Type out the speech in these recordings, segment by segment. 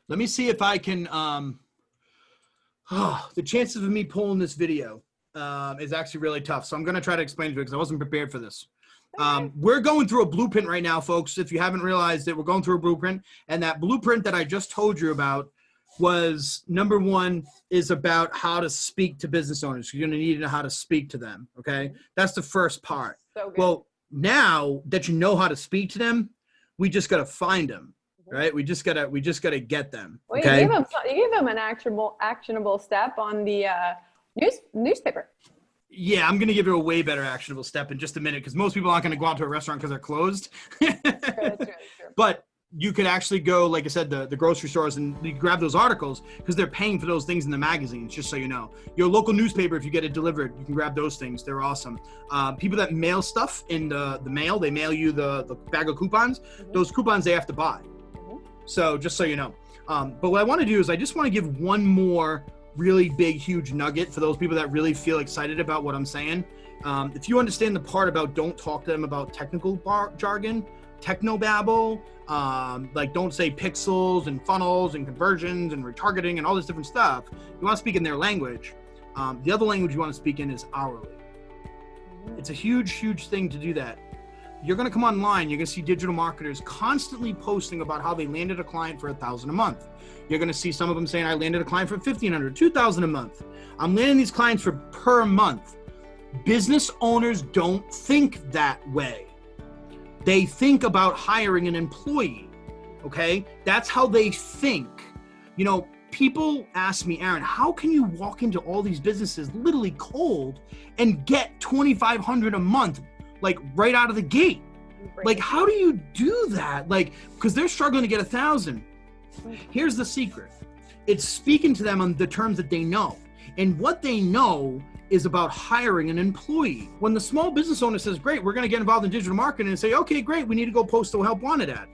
Let me see if I can, the chances of me pulling this video is actually really tough. So I'm going to try to explain to you because I wasn't prepared for this. We're going through a blueprint right now, folks. If you haven't realized it, we're going through a blueprint. And that blueprint that I just told you about was, number one, is about how to speak to business owners. You're going to need to know how to speak to them. Okay. That's the first part. So good. Well, now that you know how to speak to them, we just got to find them. Right? We just gotta get them. Okay? You gave them an actionable step on the newspaper. Yeah, I'm gonna give you a way better actionable step in just a minute because most people aren't gonna go out to a restaurant because they're closed. That's true. But you could actually go, like I said, the grocery stores and you grab those articles because they're paying for those things in the magazines, just so you know. Your local newspaper, if you get it delivered, you can grab those things. They're awesome. People that mail stuff in the mail, they mail you the bag of coupons. Those coupons they have to buy. So just so you know. But what I want to do is I just want to give one more really big, huge nugget for those people that really feel excited about what I'm saying. If you understand the part about don't talk to them about technical jargon, technobabble, like don't say pixels and funnels and conversions and retargeting and all this different stuff. You want to speak in their language. The other language you want to speak in is hourly. It's a huge, huge thing to do that. You're going to come online. You're going to see digital marketers constantly posting about how they landed a client for $1,000 a month. You're going to see some of them saying, I landed a client for $1,500, $2,000 a month. I'm landing these clients for per month. Business owners don't think that way. They think about hiring an employee. Okay. That's how they think. You know, people ask me, Aaron, how can you walk into all these businesses literally cold and get $2,500 a month? Like right out of the gate. Like, how do you do that? Like, because they're struggling to get 1,000. Here's the secret. It's speaking to them on the terms that they know. And what they know is about hiring an employee. When the small business owner says, great, we're going to get involved in digital marketing and say, okay, great. We need to go post a help wanted ad.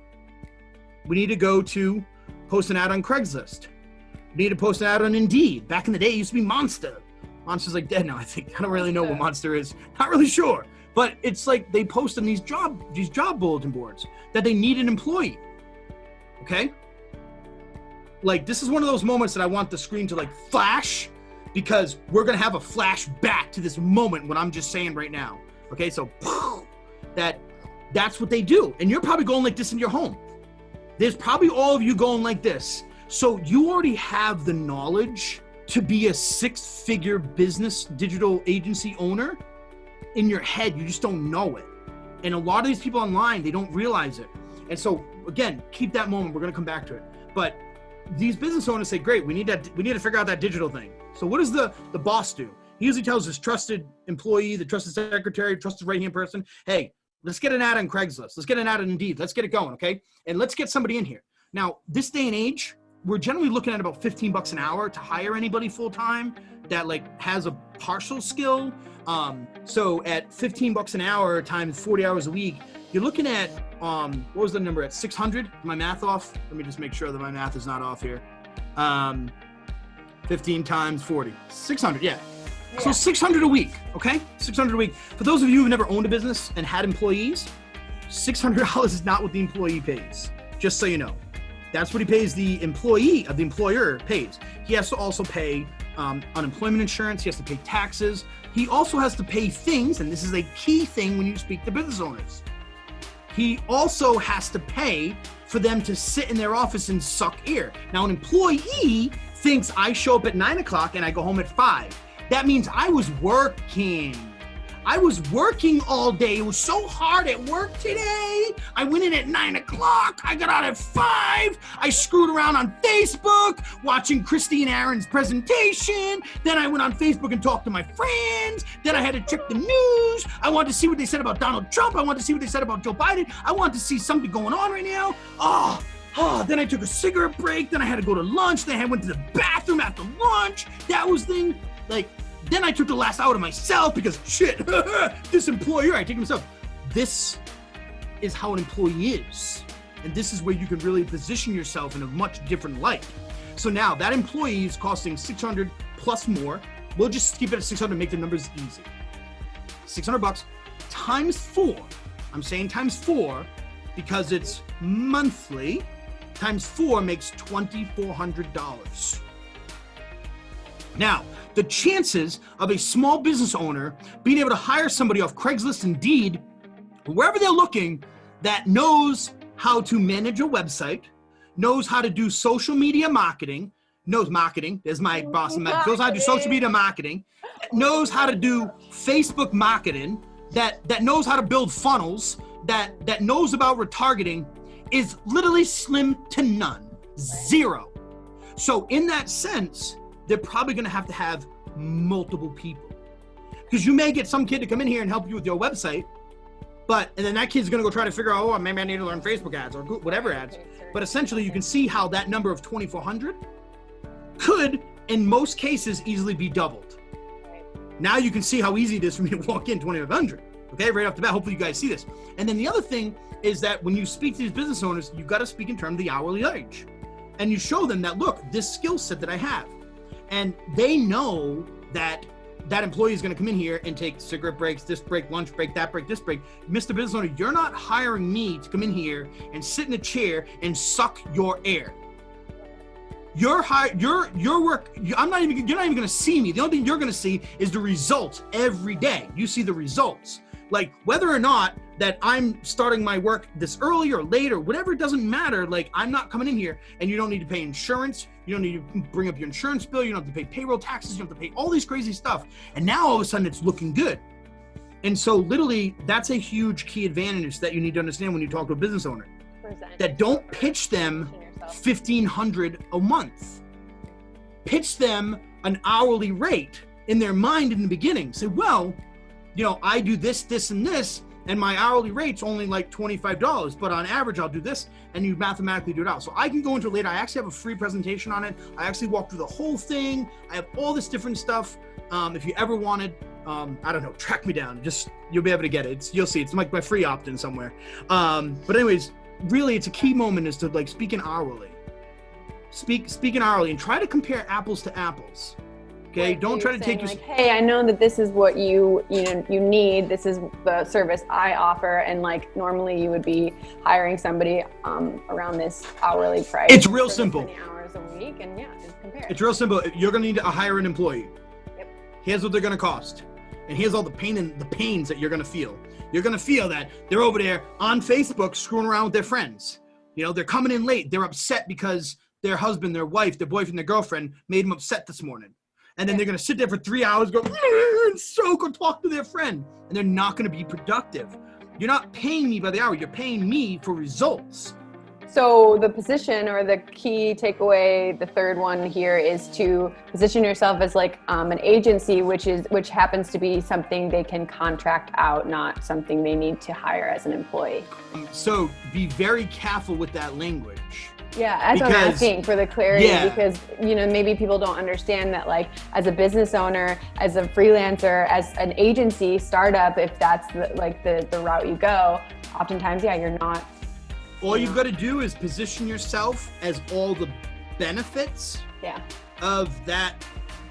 We need to go to post an ad on Craigslist. We need to post an ad on Indeed. Back in the day, it used to be Monster. Monster's like dead now, I think. I don't really know what Monster is. Not really sure. But it's like they post on these job bulletin boards that they need an employee. Okay? Like, this is one of those moments that I want the screen to like flash because we're going to have a flash back to this moment what I'm just saying right now. Okay? So that's what they do. And you're probably going like this in your home. There's probably all of you going like this. So you already have the knowledge to be a 6-figure business digital agency owner. In your head, you just don't know it. And a lot of these people online, they don't realize it. And so again, keep that moment. We're going to come back to it. But these business owners say, great, we need to figure out that digital thing. So what does the boss do? He usually tells his trusted employee, the trusted secretary, trusted right-hand person, hey, let's get an ad on Craigslist. Let's get an ad on Indeed. Let's get it going. Okay. And let's get somebody in here. Now, this day and age, we're generally looking at about $15 an hour to hire anybody full-time that like has a partial skill. So at $15 an hour times 40 hours a week, you're looking at, what was the number at 600? Is my math off? Let me just make sure that my math is not off here. 15 times 40, 600. Yeah. So 600 a week. Okay. 600 a week. For those of you who've never owned a business and had employees, $600 is not what the employee pays. Just so you know. That's what he pays the employee of the employer pays. He has to also pay unemployment insurance. He has to pay taxes. He also has to pay things, and this is a key thing when you speak to business owners. He also has to pay for them to sit in their office and suck air. Now, an employee thinks I show up at 9 o'clock and I go home at 5. That means I was working. I was working all day. It was so hard at work today. I went in at 9 o'clock. I got out at 5. I screwed around on Facebook, watching Christy and Aaron's presentation. Then I went on Facebook and talked to my friends. Then I had to check the news. I wanted to see what they said about Donald Trump. I wanted to see what they said about Joe Biden. I wanted to see something going on right now. Then I took a cigarette break. Then I had to go to lunch. Then I went to the bathroom after lunch. That was thing like. Then I took the last hour to myself because shit, this employer, I take myself. This is how an employee is. And this is where you can really position yourself in a much different light. So now that employee is costing 600 plus more. We'll just keep it at 600, make the numbers easy. $600 times 4. I'm saying times 4 because it's monthly. times 4 makes $2,400. Now, the chances of a small business owner being able to hire somebody off Craigslist, Indeed, wherever they're looking, that knows how to manage a website, knows how to do social media marketing, knows marketing, there's my boss, knows how to do social media marketing, knows how to do Facebook marketing, that knows how to build funnels, that knows about retargeting, is literally slim to none, zero. So in that sense, they're probably gonna have to have multiple people. Because you may get some kid to come in here and help you with your website, and then that kid's gonna go try to figure out, oh, maybe I need to learn Facebook ads or whatever ads. But essentially you can see how that number of 2,400 could, in most cases, easily be doubled. Now you can see how easy it is for me to walk in 2,500. Okay, right off the bat, hopefully you guys see this. And then the other thing is that when you speak to these business owners, you've got to speak in terms of the hourly wage. And you show them that, look, this skill set that I have. And they know that that employee is going to come in here and take cigarette breaks, this break, lunch break, that break, this break. Mr. Business Owner, you're not hiring me to come in here and sit in a chair and suck your air. Your work, you're not even going to see me. The only thing you're going to see is the results every day. You see the results. Like whether or not that I'm starting my work this early or late or whatever, it doesn't matter. Like I'm not coming in here and you don't need to pay insurance. You don't need to bring up your insurance bill. You don't have to pay payroll taxes. You don't have to pay all these crazy stuff. And now all of a sudden it's looking good. And so literally that's a huge key advantage that you need to understand when you talk to a business owner. That don't pitch them $1,500 a month. Pitch them an hourly rate in their mind in the beginning. Say, well, you know, I do this, this, and this, and my hourly rate's only like $25, but on average, I'll do this, and you mathematically do it out. So I can go into it later. I actually have a free presentation on it. I actually walk through the whole thing. I have all this different stuff. If you ever wanted, I don't know, track me down. You'll be able to get it. You'll see. It's like my free opt-in somewhere. But anyways, really, it's a key moment is to like speak in hourly. Speak in hourly and try to compare apples to apples. Okay, like don't try to take your. Like, hey, I know that this is what you need. This is the service I offer, and like normally you would be hiring somebody around this hourly price. It's real simple. 20 hours a week, and yeah, just compare. It's real simple. You're gonna need to hire an employee. Yep. Here's what they're gonna cost, and here's all the pains that you're gonna feel. You're gonna feel that they're over there on Facebook screwing around with their friends. You know, they're coming in late. They're upset because their husband, their wife, their boyfriend, their girlfriend made them upset this morning. And then they're going to sit there for 3 hours, go, and soak or talk to their friend. And they're not going to be productive. You're not paying me by the hour. You're paying me for results. So the position or the key takeaway, the third one here is to position yourself as like an agency, which happens to be something they can contract out, not something they need to hire as an employee. So be very careful with that language. Yeah, as I'm asking for the clarity, because maybe people don't understand that, like as a business owner, as a freelancer, as an agency startup, if that's the route you go, oftentimes you're not. All you've got to do is position yourself as all the benefits of that,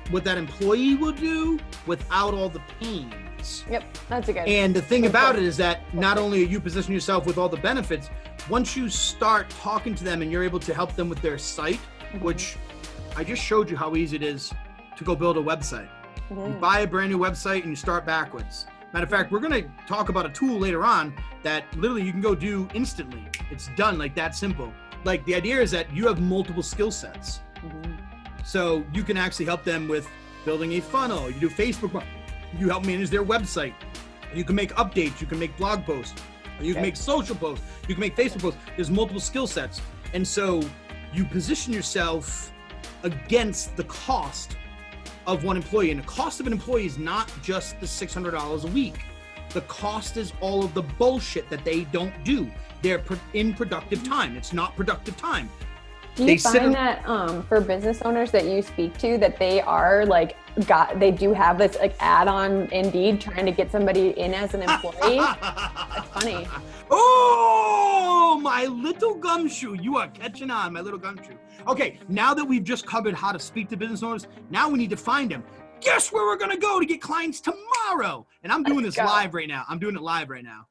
what that employee will do without all the pains. Yep, that's a good. And the thing about it is that not only are you positioning yourself with all the benefits, once you start talking to them and you're able to help them with their site, which I just showed you how easy it is to go build a website. You buy a brand new website and you start backwards. Matter of fact, we're going to talk about a tool later on that literally you can go do instantly. It's done like that simple. Like the idea is that you have multiple skill sets. So you can actually help them with building a funnel. You do Facebook, you help manage their website. You can make updates, you can make blog posts, you can make social posts, you can make Facebook posts. There's multiple skill sets. And so you position yourself against the cost of one employee. And the cost of an employee is not just the $600 a week. The cost is all of the bullshit that they don't do. They're in productive time. It's not productive time. Do you find that for business owners that you speak to, that they are they do have this ad on Indeed trying to get somebody in as an employee? That's funny. Oh, my little gumshoe. You are catching on, my little gumshoe. Okay, now that we've just covered how to speak to business owners, now we need to find them. Guess where we're going to go to get clients tomorrow? And I'm doing this live right now. I'm doing it live right now.